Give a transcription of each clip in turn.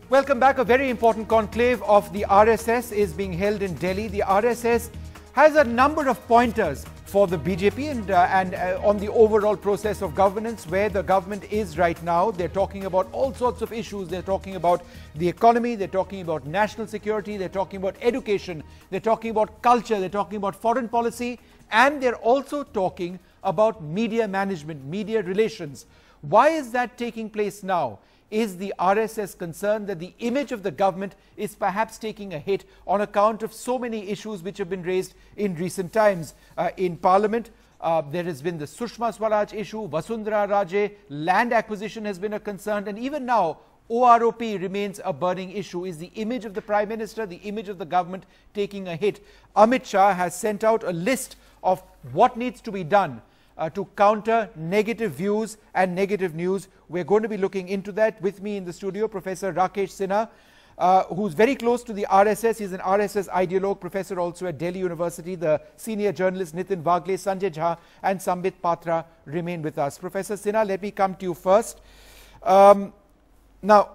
Welcome back. A very important conclave of the RSS is being held in Delhi. The RSS has a number of pointers for the BJP and on the overall process of governance, where the government is right now. They're talking about all sorts of issues. They're talking about the economy. They're talking about national security. They're talking about education. They're talking about culture. They're talking about foreign policy. And they're also talking about media management, media relations. Why is that taking place now? Is the RSS concerned that the image of the government is perhaps taking a hit on account of so many issues which have been raised in recent times in Parliament? There has been the Sushma Swaraj issue, Vasundhara Raje, land acquisition has been a concern, and even now OROP remains a burning issue. Is the image of the Prime Minister, the image of the government taking a hit? Amit Shah has sent out a list of what needs to be done to counter negative views and negative news. We're going to be looking into that. With me in the studio, Professor Rakesh Sinha, who's very close to the RSS. He's an RSS ideologue, professor also at Delhi University. The senior journalist Nitin Wagle, Sanjay Jha and Sambit Patra remain with us. Professor Sinha, let me come to you first. Now,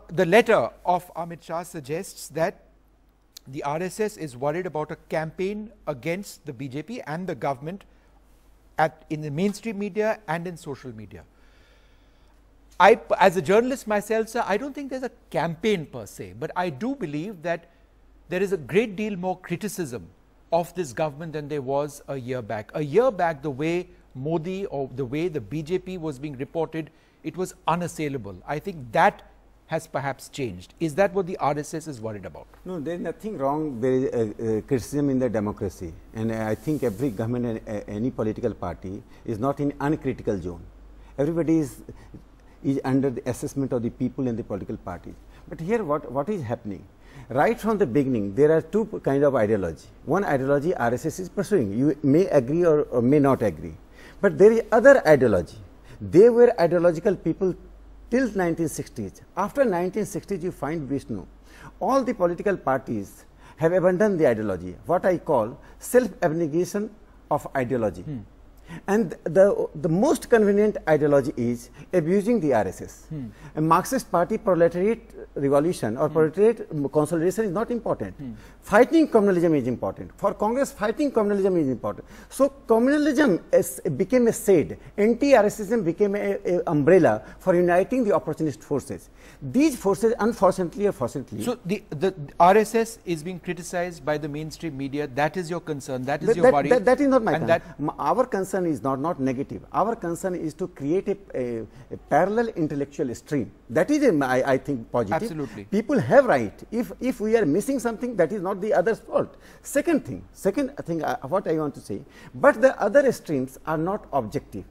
the letter of Amit Shah suggests that the RSS is worried about a campaign against the BJP and the government in the mainstream media and in social media. As a journalist myself, sir, I don't think there's a campaign per se, but I do believe that there is a great deal more criticism of this government than there was a year back. A year back, the way Modi or the way the BJP was being reported, it was unassailable. I think that has perhaps changed. Is that what the RSS is worried about? No, there is nothing wrong. There is criticism in the democracy, and I think every government and any political party is not in uncritical zone. Everybody is under the assessment of the people and the political parties. But here what is happening? Right from the beginning, there are two kinds of ideology. One ideology RSS is pursuing. You may agree or may not agree. But there is other ideology. They were ideological people till 1960s. After 1960s, you find Vishnu. All the political parties have abandoned the ideology, what I call self-abnegation of ideology. And the most convenient ideology is abusing the RSS. A Marxist party proletariat revolution or proletariat consolidation is not important. Fighting communalism is important. For Congress, fighting communalism is important. So communalism became a shade. Anti-RSSism became an umbrella for uniting the opportunist forces. These forces, unfortunately or fortunately. So the RSS is being criticized by the mainstream media. That is your concern. That is your worry. That is not my concern. Our concern is not negative. Our concern is to create a parallel intellectual stream. That is, I think, positive. Absolutely. People have right. If we are missing something, that is not the other's fault. Second thing, what I want to say, but the other streams are not objective.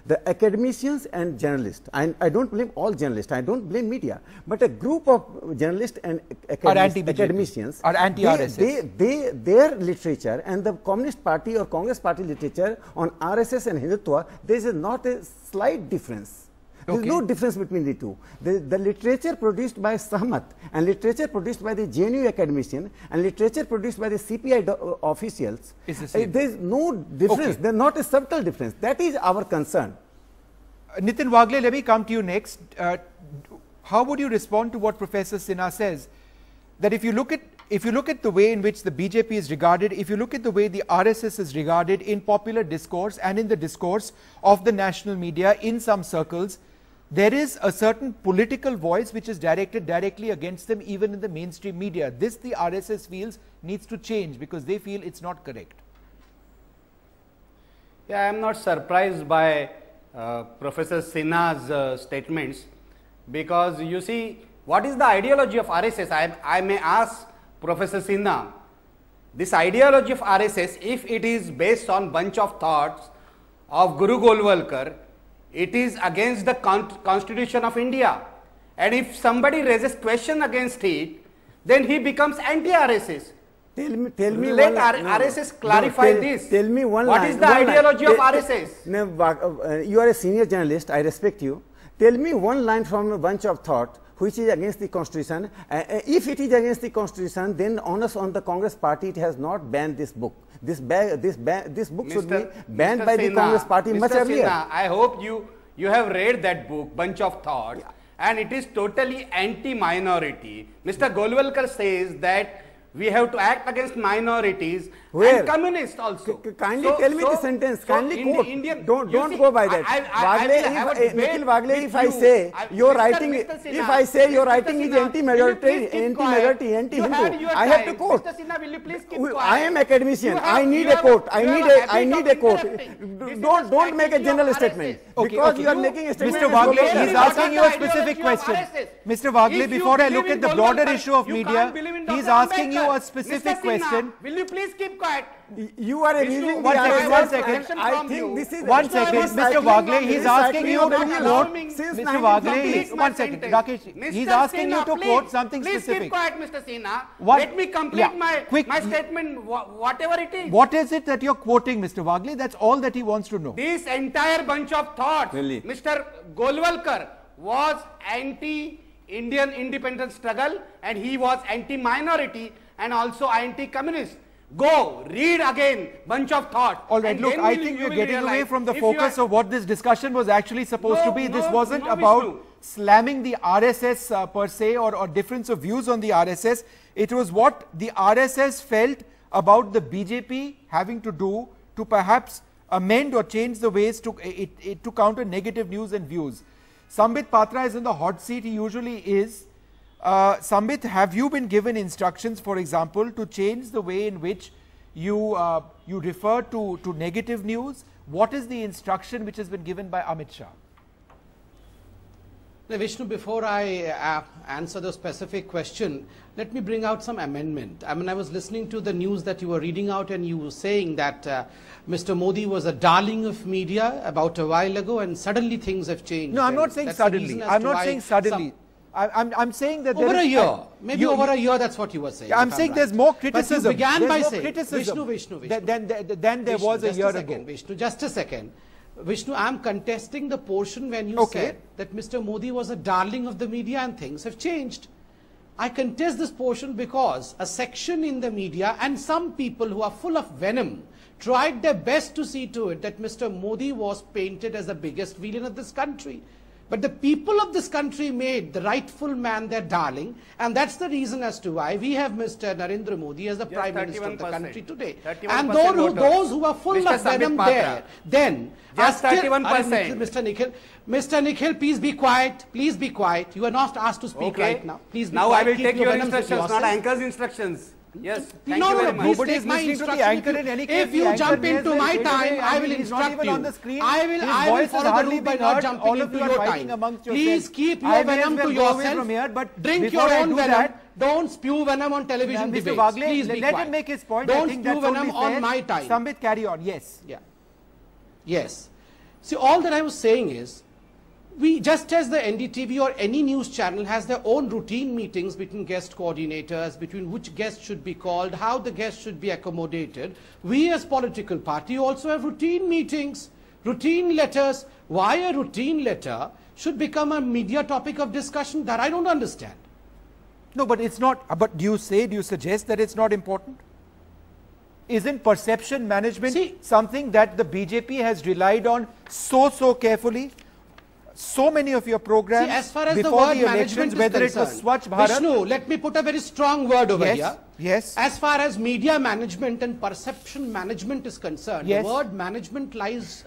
The academicians and journalists, and I don't blame all journalists, I don't blame media, but a group of journalists and academicians are anti-RSS. Their literature and the Communist Party or Congress Party literature on RSS and Hindutva, there is not a slight difference. There is no difference between the two. The literature produced by Sahmat and literature produced by the JNU academician and literature produced by the CPI officials, there is no difference. There is not a subtle difference. That is our concern. Nitin Wagle, let me come to you next. How would you respond to what Professor Sinha says? That if you look at the way in which the BJP is regarded, if you look at the way the RSS is regarded in popular discourse and in the discourse of the national media in some circles, there is a certain political voice which is directed directly against them even in the mainstream media. This, the RSS feels, needs to change because they feel it's not correct. Yeah, I am not surprised by Professor Sinha's statements, because you see, what is the ideology of RSS? I may ask Professor Sinha, this ideology of RSS, if it is based on bunch of thoughts of Guru Golwalkar, it is against the Constitution of India. And if somebody raises question against it, then he becomes anti-RSS. Tell me Let RSS clarify this. Tell me one What line. is the ideology of RSS? You are a senior journalist, I respect you. Tell me one line from a bunch of thought which is against the Constitution. If it is against the Constitution, then onus on the Congress Party, it has not banned this book. This book should be banned by the Congress Party much earlier. I hope you have read that book, Bunch of Thoughts. and it is totally anti-minority. Mr. Golwalkar says that we have to act against minorities and communists also. Kindly tell me the sentence. Kindly quote. Don't go by that. Nikhil Wagle, if I say your writing, if I say your writing is anti-majority, anti-Hindu, I have to quote. Mr. Sinha, will you please keep quiet? I am academician. I need a quote. I need a quote. Don't make a general statement because you are making a statement. Mr. Wagle, he's asking you a specific question. Mr. Wagle, before I look at the broader issue of media, he's asking you a specific question. Will you please keep quiet? You are abusing the one second. I think this is one second. Mr. Wagle, he's asking you to quote. Mr. Wagle, one second. Rakesh, he's asking you to quote something specific. Please keep quiet, Mr. Sinha. Let me complete my statement, whatever it is. What is it that you're quoting, Mr. Wagle? That's all that he wants to know. This entire bunch of thoughts, Mr. Golwalkar was anti-Indian independence struggle, and he was anti-minority and also anti-communist. Go, read again, bunch of thought. All right, look, I think we're getting away from the focus of what this discussion was actually supposed to be. This wasn't about slamming the RSS per se or difference of views on the RSS. It was what the RSS felt about the BJP having to do to perhaps amend or change the ways to counter negative news and views. Sambit Patra is in the hot seat, he usually is. Sambit, have you been given instructions, for example, to change the way in which you refer to negative news? What is the instruction which has been given by Amit Shah? Now, Vishnu, before I answer the specific question, let me bring out some amendment. I mean, I was listening to the news that you were reading out, and you were saying that Mr. Modi was a darling of media about a while ago, and suddenly things have changed. No, I'm not saying suddenly. I'm not saying suddenly. I'm saying that over a year, maybe over a year, that's what you were saying. I'm saying there's more criticism. But you began by saying, Vishnu, then there was a year ago. Vishnu, just a second. Vishnu, I'm contesting the portion when you said that Mr. Modi was a darling of the media and things have changed. I contest this portion because a section in the media and some people who are full of venom tried their best to see to it that Mr. Modi was painted as the biggest villain of this country. But the people of this country made the rightful man their darling, and that's the reason as to why we have Mr. Narendra Modi as the Prime Minister of the country today. And those who are full of venom there, then just 31%. Mr. Nikhil, please be quiet. Please be quiet. You are not asked to speak right now. Please be quiet. Now I will take your instructions, not anchor's instructions. Yes, thank you very much. Nobody is listening to the anchor in any case. If you jump into my time, I will instruct you. I will follow the rule by not jumping into your time. Please keep your venom to yourself. Drink your own venom. Don't spew venom on television debates. Please be quiet. Let him make his point. Don't spew venom on my time. Sambit, carry on. Yes. Yeah. Yes. See, all that I was saying is, we, just as the NDTV or any news channel has their own routine meetings between guest coordinators, between which guests should be called, how the guests should be accommodated, we as political party also have routine meetings, routine letters. Why a routine letter should become a media topic of discussion, that I don't understand. No, but it's not. But do you suggest that it's not important? Isn't perception management something that the BJP has relied on so carefully? So many of your programs as far as before the elections, whether it was Swachh Bharat. Vishnu, let me put a very strong word over here. Yes. As far as media management and perception management is concerned, the word management lies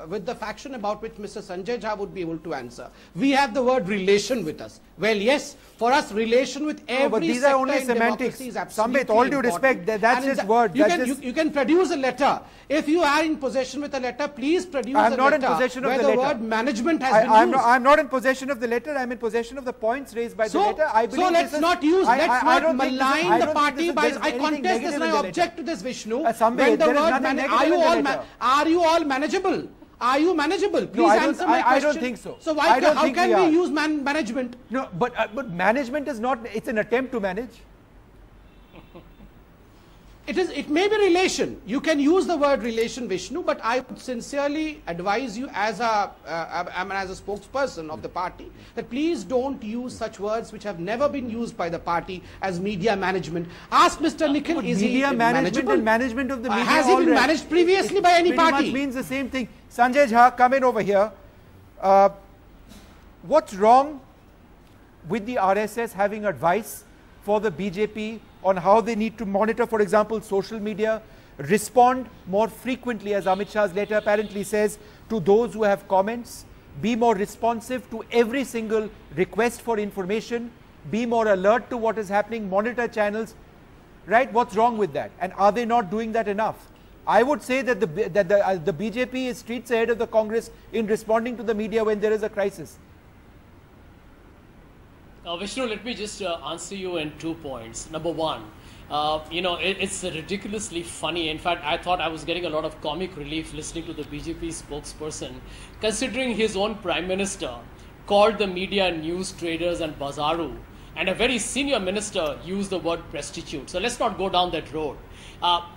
with the faction about which Mr. Sanjay Jha would be able to answer. We have the word relation with us. Well, yes, for us, relation with every but these are only semantics. Sambit, all due respect, that's his word. You can produce a letter. If you are in possession with a letter, please produce a letter. I'm not in possession of the letter. Where the word management has been used. I'm not in possession of the letter. I'm in possession of the points raised by the letter. So let's not malign the party. I contest this and I object to this, Vishnu. When the word are you all manageable? Are you manageable? Please answer my question. I don't think so. So how can we use management? No, but management is not. It's an attempt to manage. It may be relation. You can use the word relation, Vishnu, but I would sincerely advise you as a spokesperson of the party that please don't use such words which have never been used by the party as media management. Ask Mr. Nikhil, is he manageable? And management of the media has he been managed previously by any party? Pretty much means the same thing. Sanjay Jha, come in over here. What's wrong with the RSS having advice for the BJP on how they need to monitor, for example, social media, respond more frequently, as Amit Shah's letter apparently says, to those who have comments, be more responsive to every single request for information, be more alert to what is happening, monitor channels, right? What's wrong with that? And are they not doing that enough? I would say that the BJP is streets ahead of the Congress in responding to the media when there is a crisis. Vishnu, let me just answer you in 2 points. Number one, it's ridiculously funny. In fact, I thought I was getting a lot of comic relief listening to the BJP spokesperson, considering his own Prime Minister called the media news traders and bazaru, and a very senior minister used the word prostitute. So let's not go down that road.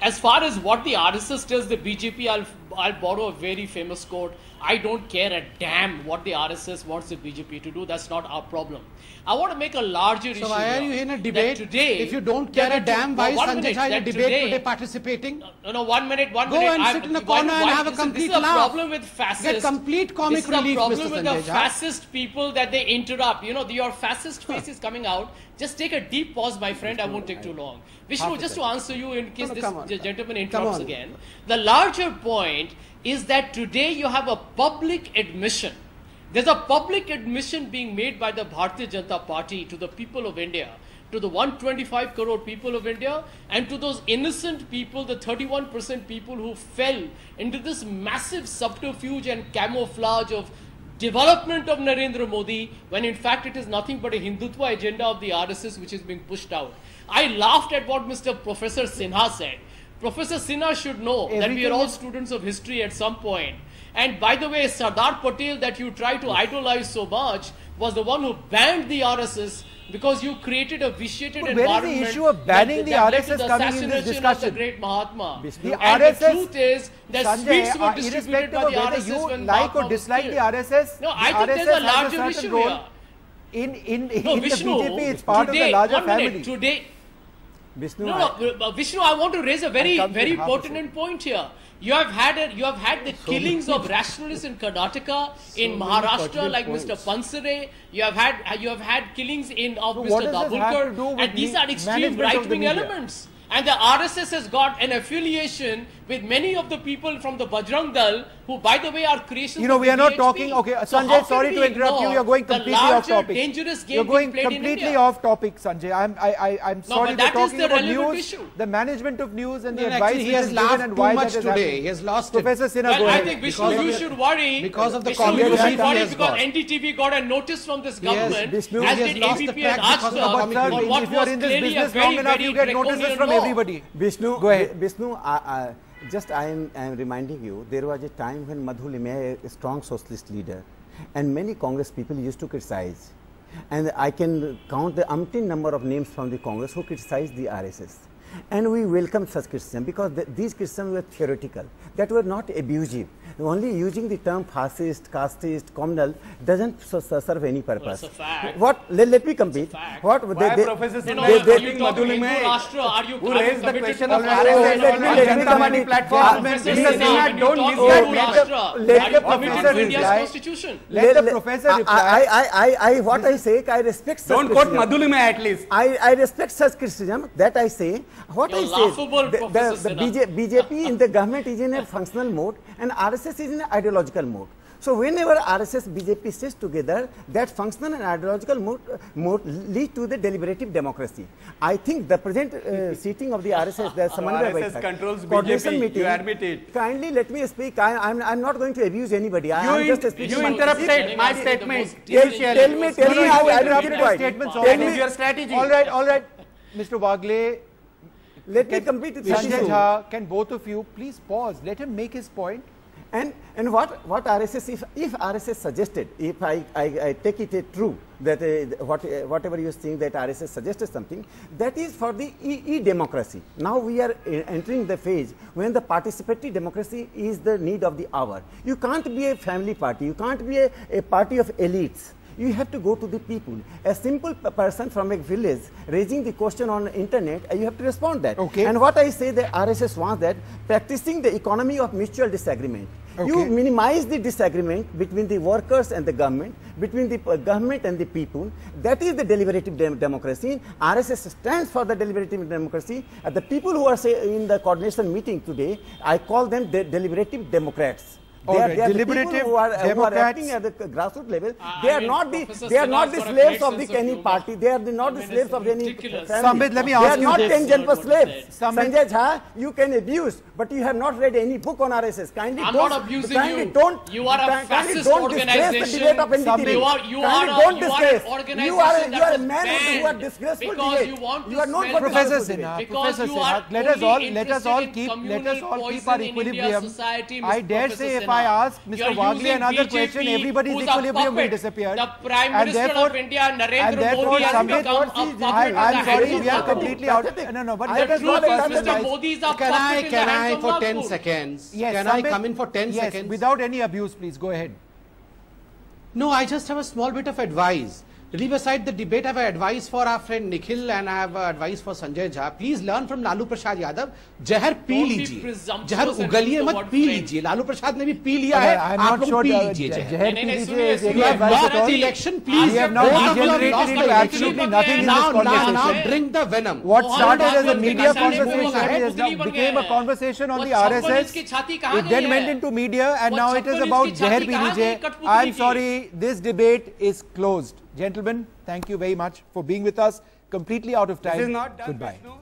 As far as what the RSS tells the BJP, I'll borrow a very famous quote. I don't care a damn what the RSS wants the BJP to do. That's not our problem. I want to make a larger issue. So why are you in a debate today? If you don't care a damn, why is Sanjay Shah in a debate today participating? No, 1 minute. Go and sit in a corner and have a complete laugh. This is a problem with fascists. Get complete comic relief, Mr. Sanjay Shah. This is a problem with the fascist people that they interrupt. Your fascist face is coming out. Just take a deep pause, my friend. I won't take too long. Vishnu, just to answer you in case this gentleman interrupts again. The larger point is that today you have a public admission. There's a public admission being made by the Bharatiya Janata Party to the people of India, to the 125 crore people of India, and to those innocent people, the 31% people who fell into this massive subterfuge and camouflage of development of Narendra Modi, when in fact it is nothing but a Hindutva agenda of the RSS which is being pushed out. I laughed at what Professor Sinha said. Professor Sinha should know that we are all students of history at some point. And by the way, Sardar Patel that you try to idolize so much was the one who banned the RSS because you created a vitiated environment. Where is the issue of banning the RSS coming in this discussion? Of the great Mahatma. The and RSS, the truth is that Sanjay, sweets were distributed by the RSS you when like Mahatma or dislike was the RSS. No, I think there's a larger issue here. In Vishnu, the BJP, it's part of the larger family. Today, Vishnu, Vishnu, I want to raise a very pertinent point here. You have had the killings of rationalists in Karnataka, in Maharashtra, like Mr. Pansare. You have had killings of Mr. Dabulkar, and these are extreme right-wing elements. And the RSS has got an affiliation with many of the people from the Bajrang Dal, who, by the way, are creations of we are not BHP. talking. Okay, Sanjay, sorry to interrupt you. You are going completely off topic. You are going completely off topic, Sanjay. I'm sorry. We're talking about news, the management of news, and the advice he has laughed too much today. He has lost it. Professor Sinha, go ahead. I think Vishnu, you should worry because of the communication. Because NDTV got a notice from this government, as did ABP and Ajta, for what was clearly a very, very draconian law. Everybody. Vishnu, go ahead. Vishnu, just I am reminding you, there was a time when Madhu Limaya, a strong socialist leader, and many Congress people used to criticize. And I can count the umpteen number of names from the Congress who criticized the RSS. And we welcome such criticism because these criticisms were theoretical, that were not abusive. Only using the term fascist, casteist, communal doesn't serve any purpose. Well, it's a fact. Let me complete. Why Professor Sinha quoting Madhu Limaya, who raised the question of RSS on Janata Party platform? Mr. Sinha, don't let the professor reply. Let the professor reply. What I say, I respect such criticism. Don't quote Madhu Limaya at least. I respect such criticism. That I say. What I say, the BJP in the government is in a functional mode and RSS is in an ideological mode. So whenever RSS BJP sits together, that functional and ideological mode lead to the deliberative democracy. I think the present seating of the RSS, the RSS controls BJP, meeting, you admit it. Kindly let me speak. I'm not going to abuse anybody. You interrupted my statement. Tell me how I will keep quiet. That is your strategy. All right. Mr. Wagle, let me complete the Sanjay Shah, can both of you please pause? Let him make his point. And what RSS, if RSS suggested, if I take it true that whatever you think that RSS suggested something, that is for the e-democracy. Now we are entering the phase when the participatory democracy is the need of the hour. You can't be a family party. You can't be a party of elites. You have to go to the people. A simple person from a village raising the question on the internet, you have to respond that. Okay. And what I say, the RSS wants that practicing the economy of mutual disagreement. You minimize the disagreement between the workers and the government, between the government and the people. That is the deliberative democracy. RSS stands for the deliberative democracy. The people who are in the coordination meeting today, I call them the deliberative Democrats. They are deliberative the people who are acting at the grassroots level. They are not the slaves of any party. They are not the slaves of any family. Sambit, let me ask you this. They are not 10 slaves. Sanjay Jha, you can abuse, but you have not read any book on RSS. Kindly I'm don't. not abusing kindly you. Don't. You are a fascist organization. The debate of NDTV. You are an organization. You are a man who are disgraceful because debate. You are not for Professor Sinha, let us all keep our equilibrium. I dare say, if I ask Mr. Wagli another question, everybody's equilibrium will disappear. The Prime Minister of India, Narendra Modi, has become a puppet. I'm sorry, we are completely out. No, but let us not Mr. Modi is a puppet in the hands of for 10 Nagpur. seconds? Yes, can I come in for 10 yes, seconds? Without any abuse, please go ahead. No, I just have a small bit of advice. Leave aside the debate, I have advice for our friend Nikhil and I have advice for Sanjay Jha. Please learn from Lalu Prasad Yadav. Jahar pee lijiye. Jahar ugaliye mat pee lijiye. Lalu Prasad ne bhi pee liya hai. I'm not sure. Jahar pee lijiye is You have lost the election. Please. We have now degenerated into absolutely nothing in this conversation. Now drink the venom. What started as a media conversation became a conversation on the RSS. It then went into media and now it is about Jahar pee lijiye. I'm sorry, this debate is closed. Gentlemen, thank you very much for being with us. Completely out of time. This is not done, Goodbye. Vishnu.